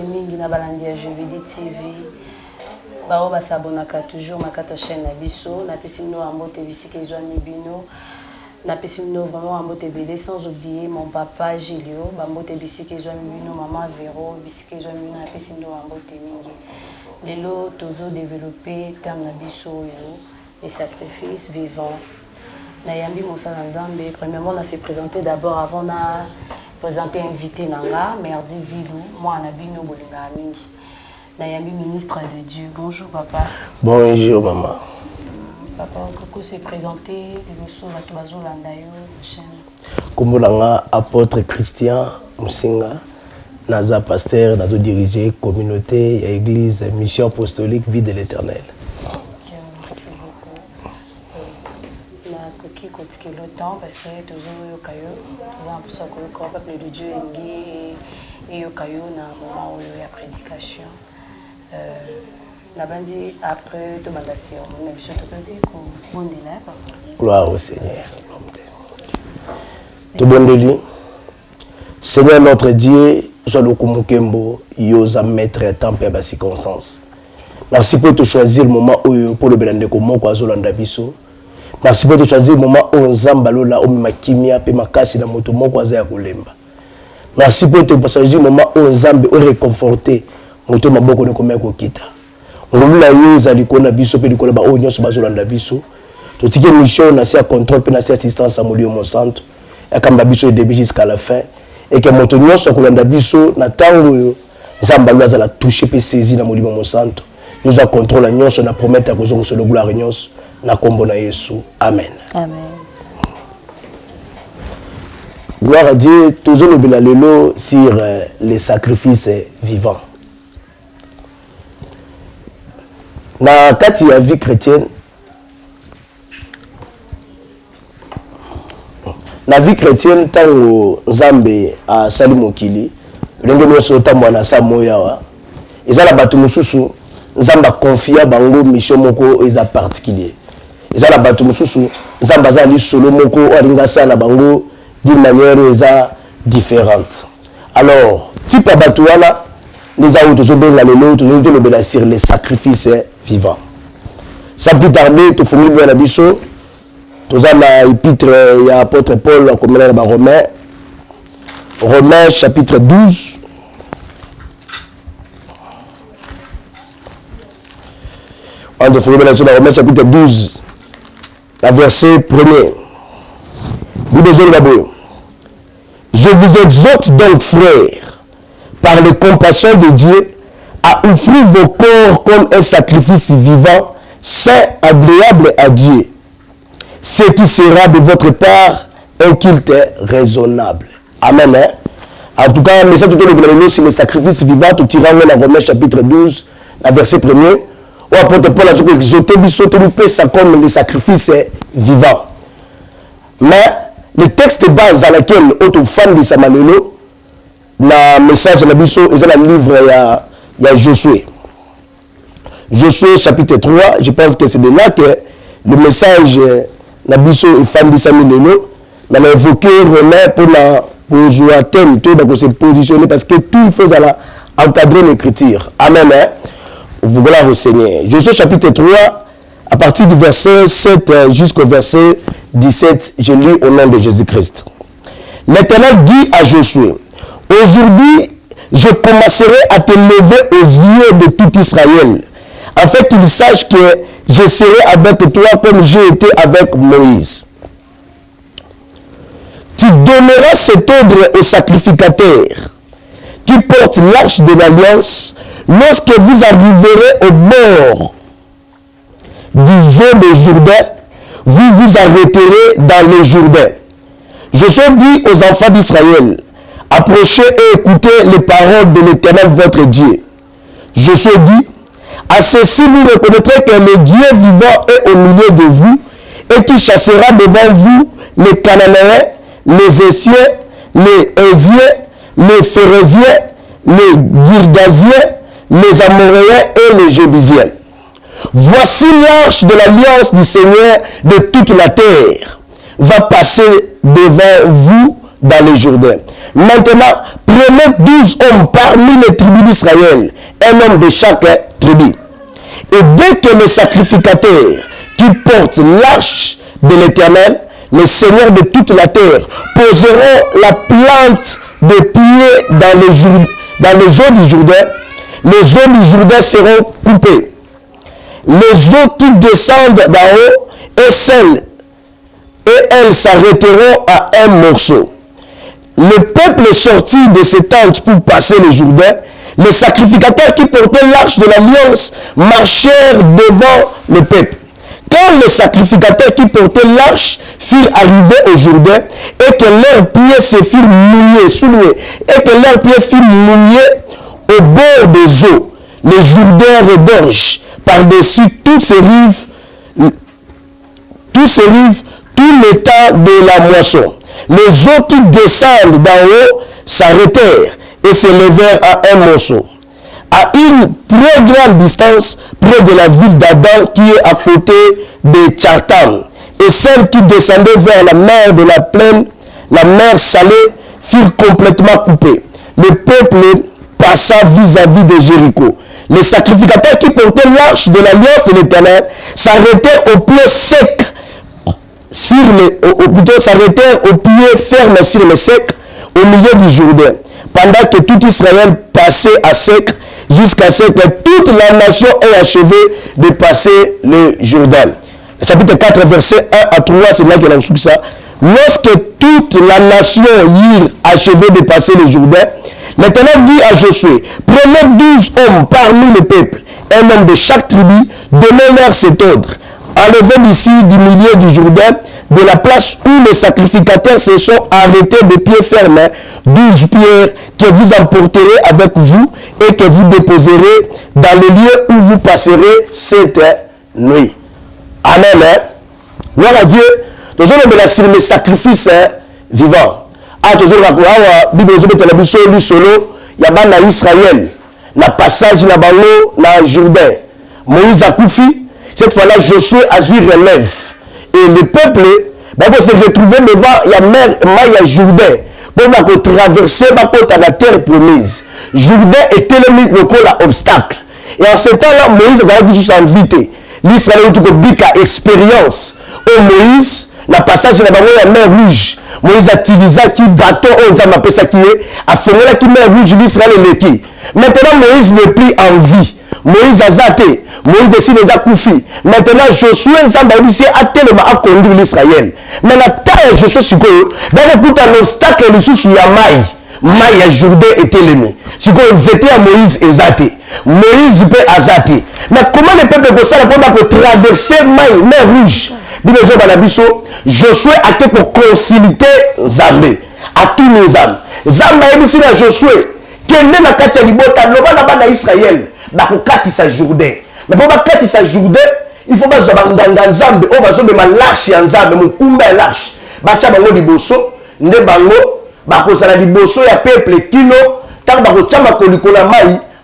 Mingi na balandi ya Jevidi TV bao basabonaka toujours makata chaîne na biso na pesi mino ambote bisika ezwa mibino na pesi mino vraiment ambote belé sans oublier mon papa Gilio bambote bisika ezwa mibino maman Véro bisika ezwa mibino na pesi mino ambote mingi lelo tozo développer terme na biso yo les sacrifices vivants na yambi mosala nzambe premièrement on s'est présenté d'abord avant na présenté invité Nanga, Merdi Vilou, moi Anabino Bolinga Mingi. Nayami ministre de Dieu. Bonjour papa. Bonjour maman. Papa, Coco s'est présenté, le soir à Tobazo Landayo, chaîne. Kumbolanga, apôtre Christian Musinga, Naza pasteur, Nazo dirigé communauté, église, mission apostolique, vie de l'éternel. Merci beaucoup. Qui continue le temps parce que toujours au caillou, toujours un peu ça que le peuple de Dieu est gué et au caillou na moment où il y a prédication. La bandi après tout mandation, on a besoin de tout bon délai. Gloire au Seigneur. Tout bon délai. Seigneur notre Dieu, soit le kumukembo, yosa mettre temps per bas circonstances. Merci pour te choisir le moment où pour le belende comme quoi zolanda biso. Merci pour choisir le moment où on zambalola, où ma kimia, pe makasi na moto moko azaya kolemba. Merci pour choisir le moment où on zambe, où réconforter, moto maboko ne komeko kita. On l'a eu zali kona biso pe dikola ba onyo so bazolanda biso. To tike mission na sia contrôle pe na sia assistance à Molio mon centre. Et kamba biso début jusqu'à la fin. Et que moto nyonso kolanda biso na tango zambalola za la toucher pe saisir na Molio mon centre. Nous avons contrôle la nyonso na promettre que nous sommes gloire nyonso. Na kombo na Yesu. Amen. Amen. Gloire à Dieu. Toujours le bilalelo sur les sacrifices vivants. Na kati ya vie chrétienne, la vie chrétienne tango Nzambe a sali mokili, lenge nyonso tambo na sa moyawa. Ezala batu mususu Nzamba confia bango mission moko eza particulier. Ezala batu mususu Nzamba za li solo moko alinga sala bango d'une manière eza différente. Alors, type batu wana les a toujours benga lelo toujours le bela sur les sacrifices vivants. Sans plus tarder, tu fournis bien la biso. Tu as la épître il y a apôtre Paul comme dans les Romains. Romains chapitre 12. On te fournis bien la Romains chapitre 12. La verset 1er. Je vous exhorte donc, frères, par les compassions de Dieu, à offrir vos corps comme un sacrifice vivant, saint, agréable à Dieu, ce qui sera de votre part un culte raisonnable. Amen. Hein? En tout cas, le message de l'Église, c'est le sacrifice vivant. Tu tiras dans Romains chapitre 12, la verset 1er. Ou apôtre Paul a dit que exhorter ça comme le sacrifice vivant. Mais le texte base à laquelle autre fan de Samalelo, le message de la biso, c'est le livre il y a Josué. Josué chapitre 3, je pense que c'est de là que le message de la biso est fan de Samalelo. Mais on a évoqué Romain pour jouer à thème, pour se positionner parce que tout il faut encadrer l'écriture. Amen. Hein? Vous gloire au Seigneur. Josué chapitre 3, à partir du verset 7 jusqu'au verset 17, je lis au nom de Jésus-Christ. L'Éternel dit à Josué, aujourd'hui, je commencerai à te lever aux yeux de tout Israël, afin qu'il sache que je serai avec toi comme j'ai été avec Moïse. Tu donneras cet ordre aux sacrificateurs qui portent l'arche de l'alliance lorsque vous arriverez au bord du Jourdain de Jourdain, vous vous arrêterez dans le Jourdain. Josué dit aux enfants d'Israël, approchez et écoutez les paroles de l'Éternel votre Dieu. Josué dit, À ceci, vous reconnaîtrez que le Dieu vivant est au milieu de vous et qui chassera devant vous les Cananéens, les Essiens, les Hésiens, les Phérésiens, les Girgasiens, les Amoréens et les Jébusiens. Voici l'arche de l'alliance du Seigneur de toute la terre va passer devant vous dans les Jourdains. Maintenant, prenez 12 hommes parmi les tribus d'Israël, un homme de chaque tribu. Et dès que les sacrificateurs qui portent l'arche de l'Éternel, les seigneurs de toute la terre, poseront la plante de pied dans les eaux du Jourdain, les eaux du Jourdain seront coupées. Les eaux qui descendent d'en haut et elles s'arrêteront à un morceau. Le peuple est sorti de ses tentes pour passer le Jourdain. Les sacrificateurs qui portaient l'arche de l'alliance marchèrent devant le peuple. Quand les sacrificateurs qui portaient l'arche furent arrivés au Jourdain et que leurs pieds se firent mouillés, soulignés, et que leurs pieds furent mouillés au bord des eaux, les Jourdains regorgent par-dessus toutes ces rives, tout le temps de la moisson. Les eaux qui descendent d'en haut s'arrêtèrent et se levèrent à un morceau. À une très grande distance, près de la ville d'Adam qui est à côté de Tchartam, et celles qui descendaient vers la mer de la plaine, la mer salée, furent complètement coupées. Le peuple passa vis-à-vis de Jéricho. Les sacrificateurs qui portaient l'arche de l'alliance de l'Éternel s'arrêtaient au pied sec, s'arrêtèrent au pied ferme sur le sec, au milieu du Jourdain, pendant que tout Israël passait à sec, jusqu'à ce que toute la nation ait achevé de passer le Jourdain. Chapitre 4, verset 1 à 3, c'est là qu'il a reçu ça. Lorsque toute la nation eut achevé de passer le Jourdain, l'Éternel dit à Josué, prenez 12 hommes parmi le peuple, un homme de chaque tribu, donnez-leur cet ordre. Enlevez d'ici du milieu du Jourdain, de la place où les sacrificateurs se sont arrêtés de pied ferme, 12 pierres que vous emporterez avec vous et que vous déposerez dans le lieu où vous passerez cette nuit. Amen. Gloire à Dieu. Toujours sur le sacrifice vivant. Toujours la Bible solo, il y a Israël, na passage na bango na Jourdain. Moïse a koufi, cette fois-là Josué a joué relève. Et le peuple va se retrouver devant la mer Maya Jourdain pour traverser la terre promise. Jourdain était le obstacle. Et en ce temps-là, Moïse a dit invité. L'Israël a eu expérience. Au Moïse, le passage de la mer rouge. Moïse a utilisé qui bateau, on a appelé ça qui est, a fait la mer rouge, l'Israël est l'équipe. Maintenant, Moïse n'est plus en vie. Moïse a zaté. Moïse décide de Koufi. Maintenant, Josué a tellement à conduire l'Israël. Mais la taille de Josué, c'est que, dans un obstacle, il y a Maï. Maï a Jourdain et Télémé. C'est que ils étaient à Moïse et zaté. Moïse peut à zaté. Mais comment le peuple de ça pour traverser Maï, mer rouge? Josué a été pour concilier Zambé à tous les âmes. Zambé a dit à Josué que même à Katia Libota, l'Oba Israël. Bakokatisa Jourdain. Mais pour bakatisa Jourdain, il faut pas zambanga Zambé, on va zombe ma lâche en Zambé, mon kumba lâche. Bacha bango liboso, ne bango, bakosala liboso ya peuple kino, tant bakochama kolikola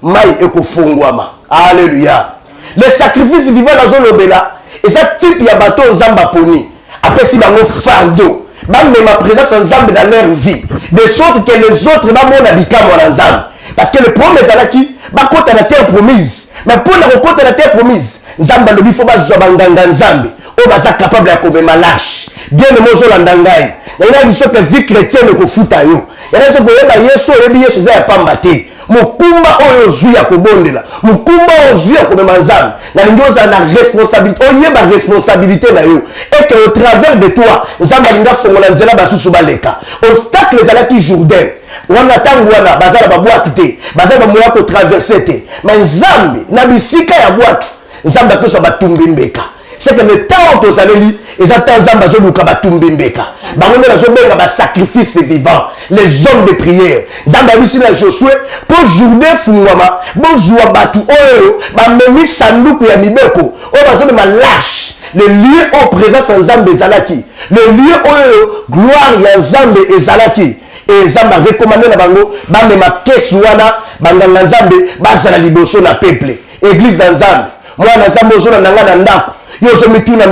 mai ekofungwama. Alléluia. Les sacrifices vivants dans zone obela, et ça type ya bateau Zamba poni. Après si bango fardeau. Bam ma présence en Zambé dans leur vie. De sorte que les autres bamon habika mon Zambé. Parce que le premier Zalaki, bah côté la terre promise. Mais pour la côté la terre promise, Zamba le bifo ba zobanganga Zambé. On va être capable de comme malâche. Bien le mozo landangai. Il y a une sorte de vie chrétienne ko futa yo. Il y a une sorte de yeso ebi yeso za pambate. Mukumba oyo zuya ko bondela. Mukumba oyo zuya ko manzam. Na ndioza na responsabilité. Oye ba responsabilité na yo. Et que au travers de toi, Zamba linga fongola nzela ba susu baleka. Obstacle Zalaki Jourdain. Wana tangu wana bazala babwatu te. Bazala bamoya ko traverser te. Mais Zambi na bisika ya bwatu. Zamba to so batumbi mbeka. c'est que le temps aux allez et ça temps zamba zo luka batumbembeka bango na zo benga ba sacrifice vivant les hommes de prière zamba bisi na Josué pour journée fungwama bonjour batu oyo ba memi sanduku ya mibeko o bazo ma lâche le lieu au présence en Zambé Zalaki le lieu oyo gloire ya Zambé et Zalaki et Zamba recommandé na bango ba mema keswana banganga Nzambe bazala liboso na peuple église dans Zambé moi na Zambé ozona nanga na ndako yo zo mituna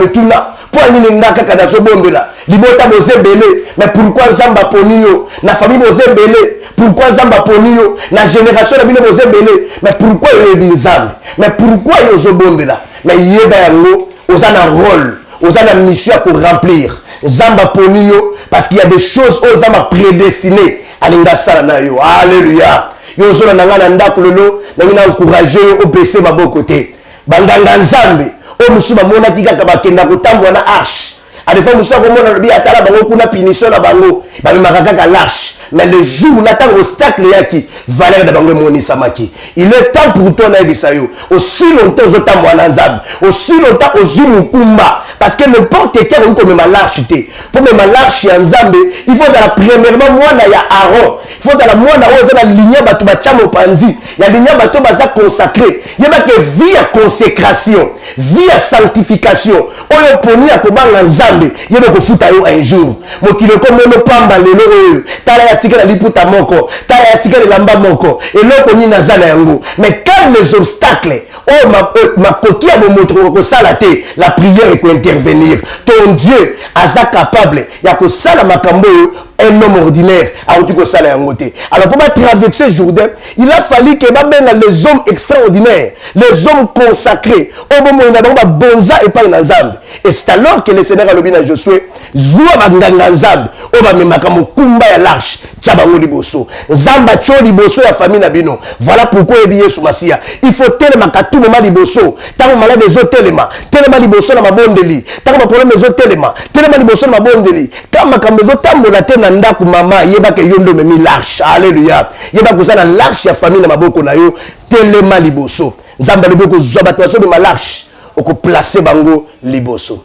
pour nini ndaka kana zo bombela libota bozebele mais pourquoi Zamba ponio na famille bozebele pourquoi Zamba ponio na génération na bino bozebele mais pourquoi yo bizambe mais pourquoi yo zo bombela mais yeba yango ozana rôle ozana mission pour remplir Zamba ponio parce qu'il y a des choses aux Zamba prédestinées à l'indasala na yo alléluia yo zo na ngana ndako lelo na ngina encourager au PC maboko te banganga Nzambe o musuba mona kika bakenda kutambwa na arche adefa musuba komona bi atala bango kuna punition na bango ba makaka ka l'arche mais le jour là tant obstacle yaki valeur de bango moni samaki il est temps pour toi na bisayo aussi longtemps je tambwa na Nzambe aussi longtemps ozumu kumba parce que n'importe quel on comme ma l'arche pour me ma l'arche en Nzambe il faut la premièrement moi na ya Aaron il faut la moi na oza la ligne batu ba chamo panzi ya ligne batu baza consacré yeba que vie à consécration vie à sanctification oyo poni ya kobanga Nzambe yeba ko futa yo un jour mokilo ko mono pamba lelo oyo tala ya tika na liputa moko tala ya tika na lamba moko eloko ni na zana yango mais quand les obstacles oh ma coquille a montré que ça la té la prière est intervenir ton Dieu aza capable ya ko sala makambo un homme ordinaire a dit que ça l'a ngoté alors pour traverser Jourdain il a fallu que les hommes extraordinaires les hommes consacrés au moment où il y a bonza et pas Nzambe et c'est alors que le Seigneur a levé à Josué zoua banganga Nzambe o ba memaka mokumba ya l'arche tchabango liboso Nzamba cho liboso ya famille na bino voilà pourquoi Yesu Masia il faut tellement ka tout moment liboso tant malade des autres tellement liboso na mabondeli tant ma problème des autres tellement liboso na mabondeli quand makambo zo tambola tena ndaku mama yeba ke yondo memi l'arche alléluia yeba kozana l'arche ya famille na maboko na yo tellement liboso Nzamba liboko zobato de ma l'arche oko placer bango liboso.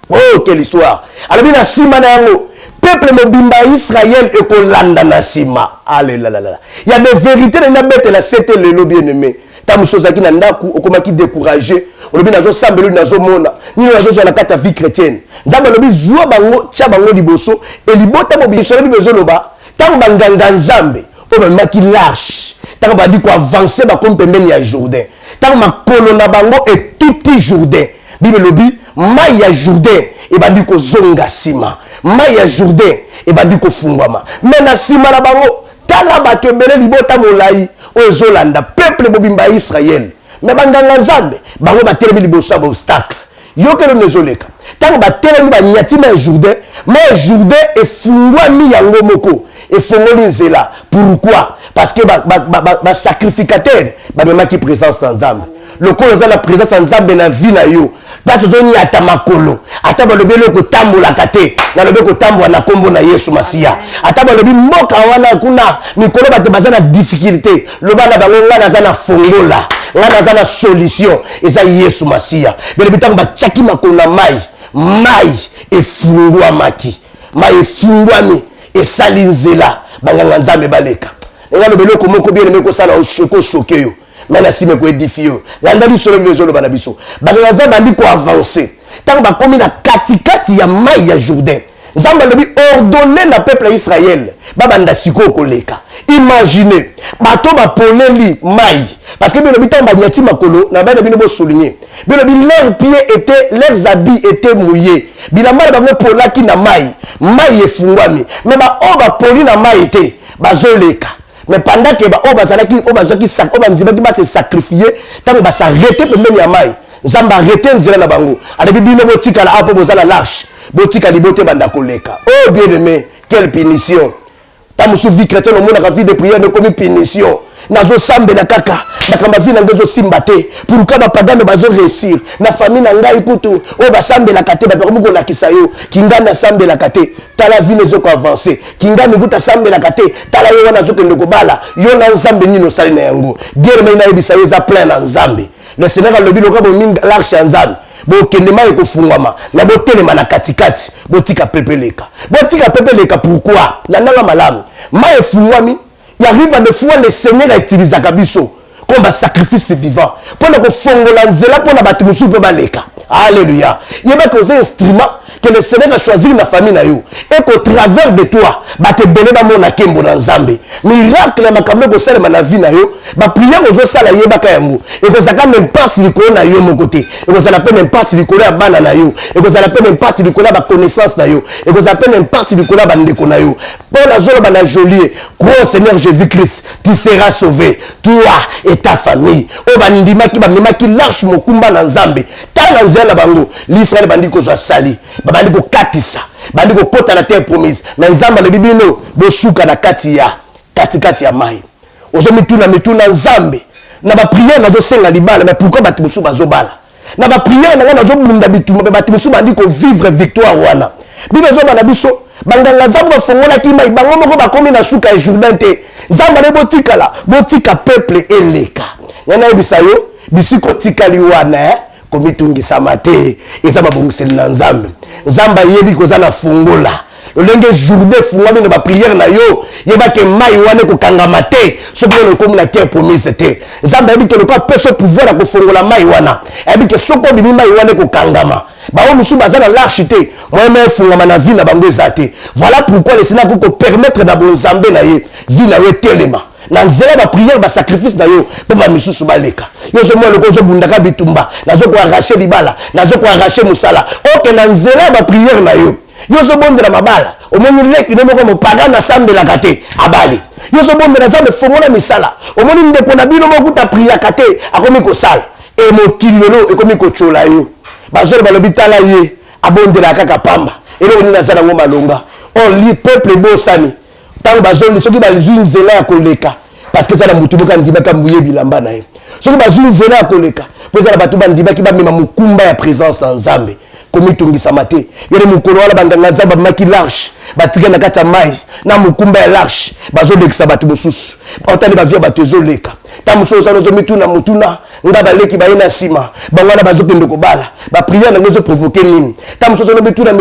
Oh quelle histoire. Alors bien sima na yango peuple mobimba Israël et ko landa na sima. Alléluia. Il y a des vérités na bête la c'était le bien-aimé. Tamusozaki na ndaku okomaki décourager. Olobi nazo sambelo nazo mona. Ni nazo za la kata vie chrétienne. Nzamba lobi zuwa bango tia bango liboso et libota mobisho lobi bezoloba. Tant banganga Nzambe o ba maki large. Tant ba di ko avancer ba comme pembeni ya Jourdain. Tant ma kolona bango et tout Jourdain. Bible lobi Maya Jourdain et bandi ko zonga sima. Maya Jourdain et bandi ko fungwama. Mais na sima na bango tala ba kebele libota molai o zolanda peuple mobimba Israël. Mais banganga Nzambe bango ba telemi liboso obstacle. Yo ke no zoleka. Tant ba telemi ba nyatima Jourdain, mais Jours et fungwami yango moko et fongoli nzela. Pourquoi? Parce que ba sacrificateur ba memaki présence dans Nzambe. Le corps a la présence en Nzambe na vie na yo. Parce que ni ata makolo. Ata ba lobelo ko tambola kate. Na lobelo ko tambola na kombo na Yesu Masia. Ata ba lobi mboka wana kuna mikolo ba te bazana difficulté. Lobana ba ngana zana fongola. Ngana zana solution. Eza Yesu Masia. Bele bitanga ba chaki makolo na mai efungwa maki. Mai efungwami esalinzela banganga Nzambe baleka. Nga lobelo ko moko bien meko sala o choqué yo. Mais si me ko édifier landali solo bezolo bana biso bana Nzambe bandi ko avancer tant ba komi na katikati ya mai ya Jourdain Nzambe lobi ordonner na peuple Israël babanda siko koleka imaginez bato ba poleli mai parce que lobi tant ba nyati makolo na ba bino bo souligner lobi leurs pieds étaient leurs habits étaient mouillés bilamba ba polaki na mai efungwami mais ba o ba poli na mai été bazoleka. Mais pendant que se sacrifier, tant que s'arrêter pour mener à maille, Zamba arrêter nzela na bango. Ala bibino botika la apo bozala l'arche, botika libote banda koleka. Oh bien aimé, quelle punition. Tamusu vie chrétienne au monde la vie de prière de comme punition. Nazo sambe na kaka, na kamba vie na ngezo simbate. Pour que ba pagano bazo réussir. Na famille na ngai kutu, o ba sambe la kate ba ko la kisayo, kingana sambe la kate. Tala vie nezo ko avancer. Kingana nguta sambe la kate, tala yo wana zoke ndoko bala. Yo na Nzambe nino sali na yango. Bien mais na ebisayo za plein na Nzambe. Le Seigneur a lebi lokabo minga l'arche Nzambe. bokende mai ekofungwama na botelema na katikati botika pepeleka pourquoi landanga malamu mai efungwami il arrive à des fois le Seigneur utilise kabiso comme un sacrifice vivant pour que fongola nzela pour na batu musu pe baleka. Alléluia. Il y a des instruments que le Seigneur a choisi la famille na yo et qu'au travers de toi ba te donner ba mona kembo na Nzambe miracle ya makambo ko sala na vie na yo ba prière ozo sala ye baka yango et que ça quand même partie du na yo mon côté et que ça la peine même partie du ya bana na yo et que ça la peine même partie du ba connaissance na yo et que ça peine même partie du ba ndeko na yo pour la zone ba na jolier crois au Seigneur Jésus-Christ tu seras sauvé toi et ta famille o ba ndima ki large mokumba na Nzambe tala nzela bango l'Israël bandi ko zo sali bandi ko katisa bandi ko kota na terre promise na Nzamba le bibino bo suka na kati ya mai ozo mituna Nzambe na ba prière na zo senga libala mais pourquoi batu musu bazo bala na ba prière na zo bunda bituma batu musu bandi ko vivre victoire wana bino zo bana biso banganga Nzambe ba fongola ki mai bango moko ba komi na suka e Jourdain te Nzamba le botika peuple eleka yana bisayo bisiko tikali wana komitungisa mate ezaba bongiseli na Nzambe Nzamba yebi kozana fungola lolenge Jourdain fungwami na ba prière na yo yeba ke mai wane ko kangama te soki on comme la terre promise te Nzamba yebi ke le pas peut pouvoir ko fungola mai wana yebi ke soko bimi mai wane ko kangama ba o musu bazana l'archité moi même fungama na vie na bango ezate voilà pourquoi le Seigneur ko permettre na bon Nzambe na ye vie na yo telema na nzela ba prière ba sacrifice na yo pe ba misusu baleka yo zo mo le ko zo bundaka bitumba na zo ko arracher libala na zo ko arracher musala oke na nzela ba prière na yo yo zo bondela mabala omoni leki no moko mopaga na sambe la kate abali yo zo bondela Nzambe fongola misala omoni ndeko na bino moko ta prière kate akomi ko sala e mokilelo ekomi ko chola yo bazolo balobi tala ye abondela kaka pamba elo ni na zala ngoma longa on li peuple bo sami tant bazoli soki bazwi nzela ya koleka parce que ça la mutu boka ndimaka mbuye bilamba na ye soki bazwi nzela ya koleka po za batu bandimaki bamema mukumba ya présence na Nzambe komitungisa mate yele mukolo wala bandanga Nzambe bamaki large batika na kata mai na mukumba ya large bazodekisa batu mosusu otali bavia batu ezoleka ta muso sana zo mituna mutuna nga baleki bayena sima bangwana bazokende kobala ba prière na ngozo provoquer nini ta muso sana mituna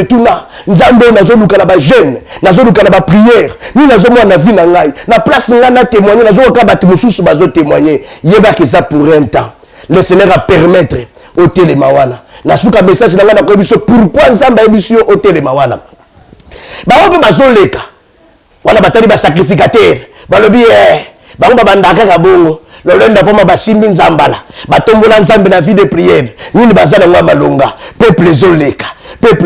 Nzambe na zo luka na ba jeune na zo luka na ba prière ni na zo mwana vie na ngai na place nga na témoigner na zo ka batu mosusu bazo témoigner yeba que ça pour un temps le Seigneur a permettre au telemawana na suka message na nga na ko biso pourquoi Nzambe ebiso au telemawana ba ope bazoleka wana batali ba sacrificateur balobi bango bandaka ka bongo lolenda poma basimbi Nzambala batombola Nzambe na vie de prière nini bazala ngwa malonga peuple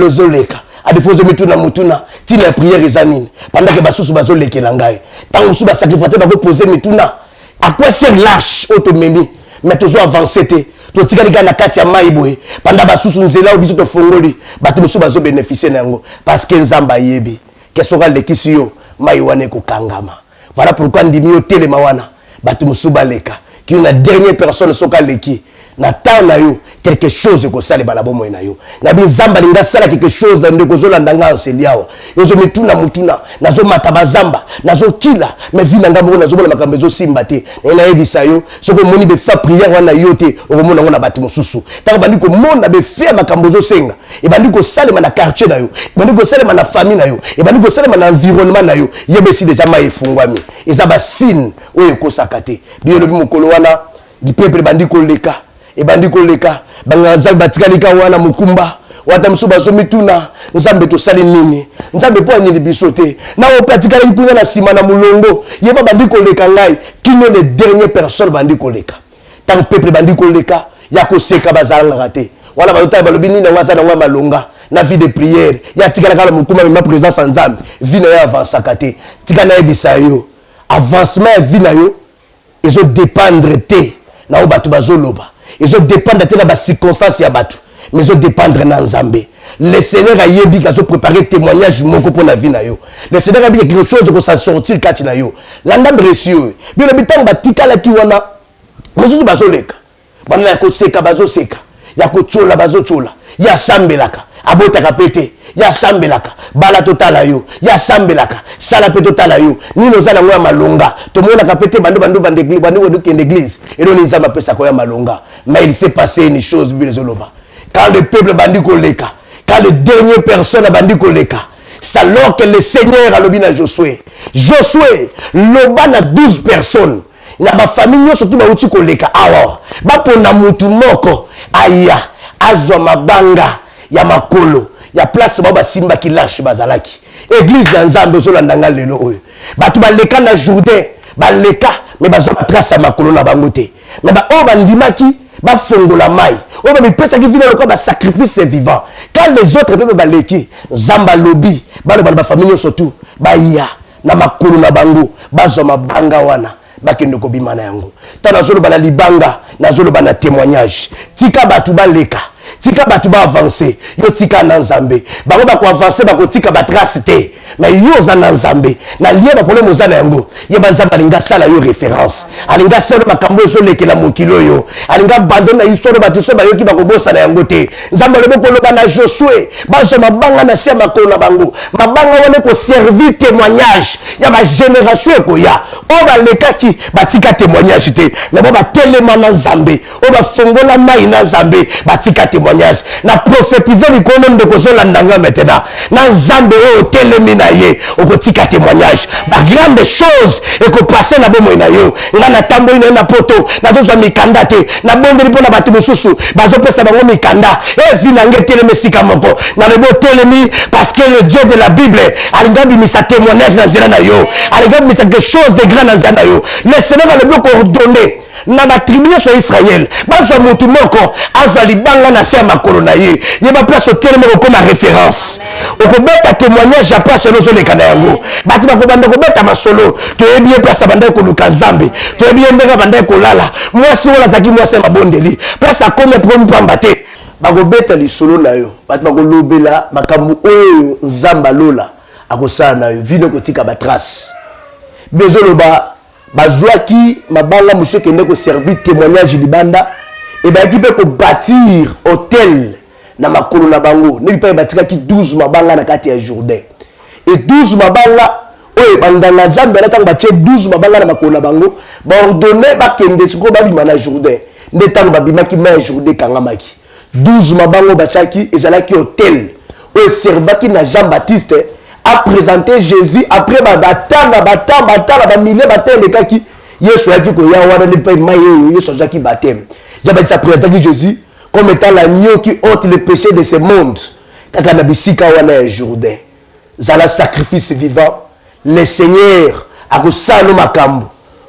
zoleka adifozo mutuna tina prière ezanini pendant que basusu bazolekela ngai tango su ba sacrificateur ba ko poser mituna à quoi sert l'arche automemi mais toujours avancer te to tikali kana kati ya mai boye pendant basusu nzela obiso to fongoli batu musu bazo bénéficier nango parce que Nzamba yebi que sera lekisi yo mai wane ko kangama. Voilà pourquoi ndimi yo telema wana batu musu baleka qui na dernière personne soka leki na temps na yo quelque chose ko sale balabo mo na yo na bi Nzamba linga sala quelque chose dans ndeko zolanda nga nseliawa yo zo mituna na zo mataba Nzamba na zo kila mais vi nanga mo na zo bona makambe zo simba te na yebisa yo soko moni be fa prière wana yo te o mona ngona batu mususu ta bandi ko mona be fe makambo zo senga e bandi ko sale na quartier na yo e bandi ko sale na famille na yo e bandi ko sale na environnement na yo yebesi déjà ma efungwami eza ba signe oyo ko sakate bi lobi mokolo wana di peuple bandi ko leka e bandi ko leka banga Nzambe batikalika wana mukumba wata msuba zo mituna Nzambe to sali nini Nzambe po nini bisote na o patikala ipuna na sima na mulongo yeba bandi ko leka ngai kino les dernières personnes bandi ko leka tant peuple bandi ko leka ya ko seka bazala raté wala balota balobi nini na ngasa na ngwa malonga na vie de prière ya tikala kala mukuma ma présence en Nzambe vie na ya avance kate tikana ebisa yo avancement vie na yo ezo dépendre te na obatu bazoloba ils ont dépendre de la circonstance ya batu mais ils ont dépendre na Nzambe. Le Seigneur a yebi ka zo préparer témoignage moko pour la vie na yo. Le Seigneur a bien quelque chose ko s'en sortir kati na yo. La ndam précieux. Bien le bitan batika la ki wana. Mosusu bazoleka. Bana ko seka bazoseka. Ya ko chola bazochola. Ya sambelaka. Abota kapete. Ya sambelaka. Bala totala yo. Ya sambelaka. Sala pe totala yo. Ni nozala ngwa malonga. To mona kapete bando d'église, bando de l'église. Et donc Nzamba pesa ko ya malonga. Mais il s'est passé une chose bizoloba. quand le peuple bandi koleka, quand le dernier personne a bandi koleka, c'est alors que le Seigneur a lobi na Josué. Josué, loba na 12 personnes. Na ba famille surtout ba uti koleka awa. Ba pona mutu moko aya azwa mabanga ya makolo. Ya place ba simba ki lâche bazalaki. Église ya Nzambe zolanda nga lelo oyo. Batu ba leka na Jourdain, ba leka mais bazwa place ya makolo na bango te. Mais ba o bandimaki ba fongola mai. O ba mipesa ki vina lokwa ba sacrifice vivant. Quand les autres peuvent baleki, Zamba lobby, ba le ba famille surtout, ba iya na makolo na bango, ba zoma banga wana. Bakendo ko bimana yango. Tana zolo bana libanga, na zolo bana témoignage. Tika batu ba leka. Tika batu ba avancer. Yo tika na Nzambe. Bango ba ko avancer ba ko tika ba trace te. Mais yo za na Nzambe. Na lié ba problème za na yango. Ye ba Nzamba linga sala yo référence. Alinga sala makambo zo lekela mokilo yo. Alinga bandona histoire ba tuso ba yo ki ba ko bosa na yango te. Nzamba le boko loba na Josué. Ba zo mabanga na sia makolo na bango. Mabanga wana ko servir témoignage. Ya ba génération ko ya. O ba lekaki ba tika témoignage te. Na ba telema na Nzambe. O ba fongola mai na Nzambe. Ba tika témoignage. Na prophétiser likono ndeko zo landanga maintenant. Na Nzambe o telemi na ye. O ko tika témoignage. Ba grande chose e ko passer na bomo na yo. Nga na tambo ina na poto. Na tozo mikanda te. Na bondeli pona batu mususu. Ba zo pesa bango mikanda. Ezi na nge telemi sika moko. Na lebo telemi parce que le Dieu de la Bible alinga bimisa témoignage na nzela na yo. Alinga bimisa quelque chose de grand na nzela na yo. Le Seigneur a le bloc ordonné. Na ba tribu sur Israël bazwa mutu moko azwa libanga na se makolo na ye ye ba place telema ko comme référence o ko beta témoignage ya place no zo lekana yango batu ba ko banda ko beta masolo to yebi place banda ko luka Nzambe to yebi ndeka banda ko lala mwasi wala zaki mwasi mabondeli place akome pour mpamba te ba ko beta lisolo na yo batu ba ko lobela makambu oyo Nzamba lola akosala na yo vino ko tika ba trace bezolo ba bazwaki mabanga monsieur kende ko servir témoignage libanda et ba ki pe ko bâtir hôtel na makolo na bango ne pa batika ki 12 mabanga na kati ya Jourdain et 12 mabanga oye bandanga Nzambe na tango ba 12 mabanga na makolo na bango ba ordonner ba kende siko ba bima na Jourdain ne tango ba bima ki ma Jourdain kangamaki 12 mabango ba chaki ezalaki hôtel oye servaki na Jean-Baptiste a présenté Jésus après batanga ba milliers batele kaki Yesu yaki ko ya wana ne pa maye Yesu yaki baptême Jean-Baptiste a présenté Jésus comme étant l'agneau qui ôte le péché de ce monde kaka na bisika wana Jourdain zala sacrifice vivant le Seigneur a ko sala makambo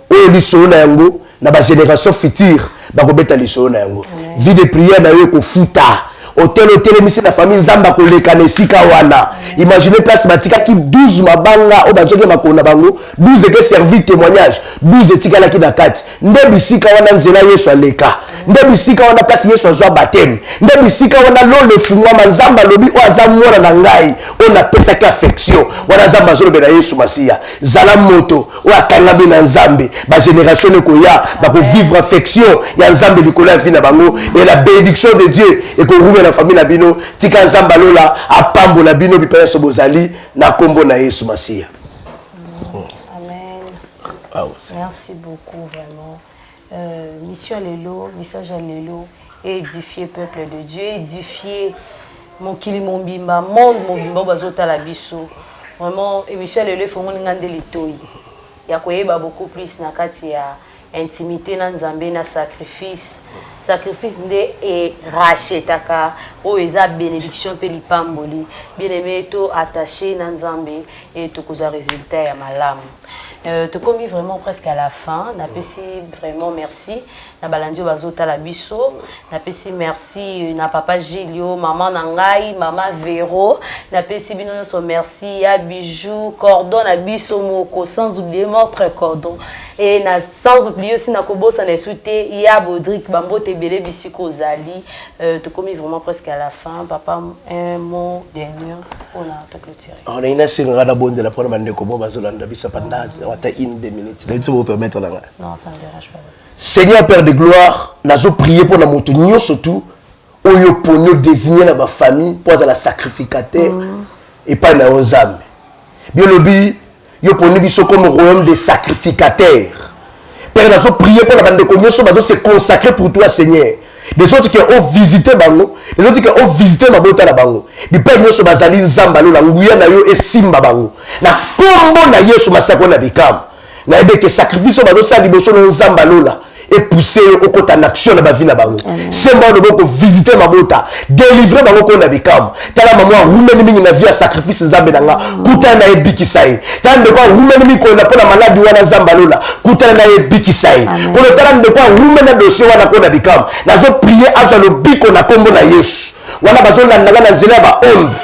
o lisolo na yango na ba génération future ba ko beta lisolo na yango vie de prière na yo ko futa hôtel misi na famille Nzamba ko lekana sika wana imaginez place batika ki 12 mabanga o bajoke makona bango 12 que servi témoignage 12 etika la ki na kati nde bisika wana nzela Yesu aleka nde bisika wana place Yesu azwa baptême nde bisika wana lo le fungwa Nzamba lobi o azamora na ngai on a pesa ki affection wana Nzamba zolo bena Yesu Masia zala moto o akanga bina Nzambe ba génération ne ko ya ba ko vivre affection ya Nzambe likola vie na bango et la bénédiction de Dieu et ko la famille na bino tika Nzamba lola apambo la bino bipaya sobozali na kombo na Yesu Masia. Amen. Merci beaucoup vraiment. Mission Lelo, message à Lelo, édifier peuple de Dieu, édifier mon kili mon bimba, monde mon bimba bazota la biso. Vraiment émission Lelo faut mon ngande litoi. Ya koyeba beaucoup plus na kati ya intimité na Nzambe na sacrifice nde e rachetaka o eza bénédiction pe lipamboli bien aimé to attaché na Nzambe et to koza résultat ya malamu. Te commis vraiment presque à la fin. Napesi vraiment merci. Na balandio bazota la biso. Napesi merci na papa Gilio, maman Nangai, maman Véro. Napesi bino so merci ya bijou, cordon na biso moko sans oublier notre cordon. Et na sans oublier aussi na kobosa na souté ya Bodrick Bambo Tebele bisiko zali. Te commis vraiment presque à la fin. Papa un mot dernier on a te clôturer. On a une série bonne de la première année comme bazolanda bisa pendant une 2 minutes. Là, tu vas vous permettre là. Non, ça ne me dérange pas. Seigneur Père de gloire, nous avons prié pour la montagne surtout, où nous avons désigné la famille pour la sacrificateur et pas dans nos âmes. Bien le but, nous avons comme royaume des sacrificateurs. Père, nous avons prié pour la bande de communion, nous avons se consacrer pour toi, Seigneur. les autres qui ont visité bango, les autres qui ont visité mabota la bango. Bipa nyoso bazali nzamba lola nguya na yo esimba bango. Na kombo na Yesu masako na bikam. Na ebe que sacrifice bazo sa liboso no nzamba lola et pousser au côté en action na ba vie na bango. C'est bon de visiter mabota, délivrer bango ko na bikam. Tala maman rumeni mingi na vie à sacrifice nzambe nanga. Kuta na ebiki sai. Tala de quoi rumeni mingi ko na pona maladi wana nzamba lola. Kuta na ebiki sai. Ko le tala de quoi rumeni na dossier wana ko na bikam. Na zo prier azo le biko na kombo na Yesu. Wana bazo na nanga na nzela ba onde.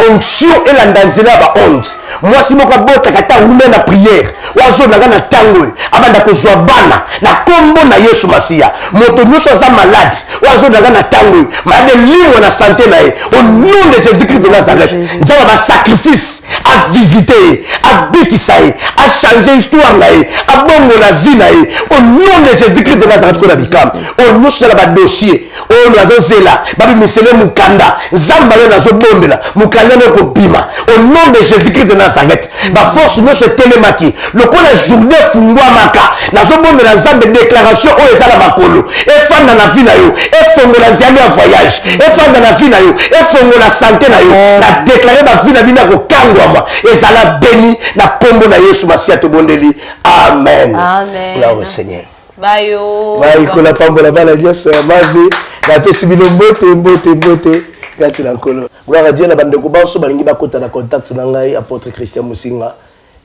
Onction et la nzela ba onde. Moi si moko bota kata rumeni na prière. Wazo nanga na tango. Abanda ko zwa bana na kombo na Yesu Masia. Moto nyonso za malade. Wazo nanga na tango. Malade libre na santé na ye. Au nom de Jésus-Christ de Nazareth. Nzaba ba sacrifice à visiter, à bikisaye, à changer histoire na ye, à bongo la vie na ye. Au nom de Jésus-Christ de Nazareth ko na bikam. Au nom de la dossier. Au nazo zela, babi misele mukanda. Zamba yo nazo bombela. Mukanda no ko bima. Au nom de Jésus-Christ de Nazareth. Ba force no se télémaki. Le ko la journée fungwa maka. Nazo bombela nzambe déclaration o ezala makolo. E fanda na vie na yo. E fongola nzambe en voyage. E fanda na vie na yo. E fongola santé na yo. Na déclarer ba vie na bina ko kangwa. Ezala béni na kombo na Yesu Masia to bondeli. Amen. Amen. Là au Seigneur. Bayo. Bayo ko la pambola bala Yesu ya mavi. Na pesi bilo mbote. Gati na nkolo. Gloire à Dieu na bande ko banso balingi bakota na contact na ngai apôtre Christian Musinga.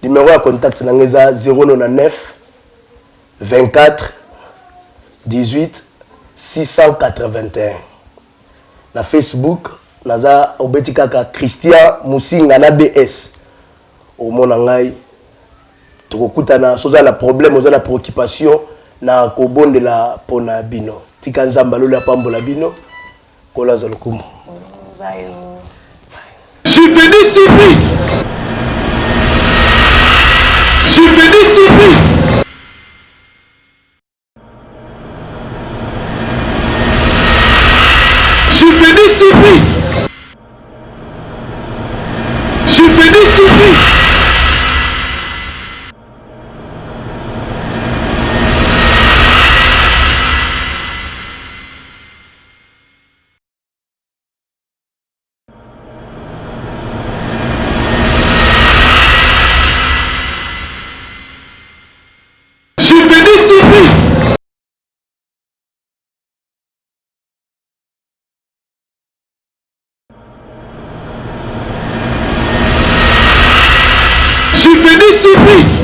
Numéro ya contact na ngai za 099 24 18 681. Na Facebook naza obeti kaka Christian Musinga na BS. Au mona ngai tokokutana soza la problème, oza la préoccupation na kobondela pona bino. Tika nzamba lola pambola bino kola za lokumu. Juveni TV. Juveni TV. Juveni TV. Juveni TV. Juveni TV. Juveni TV.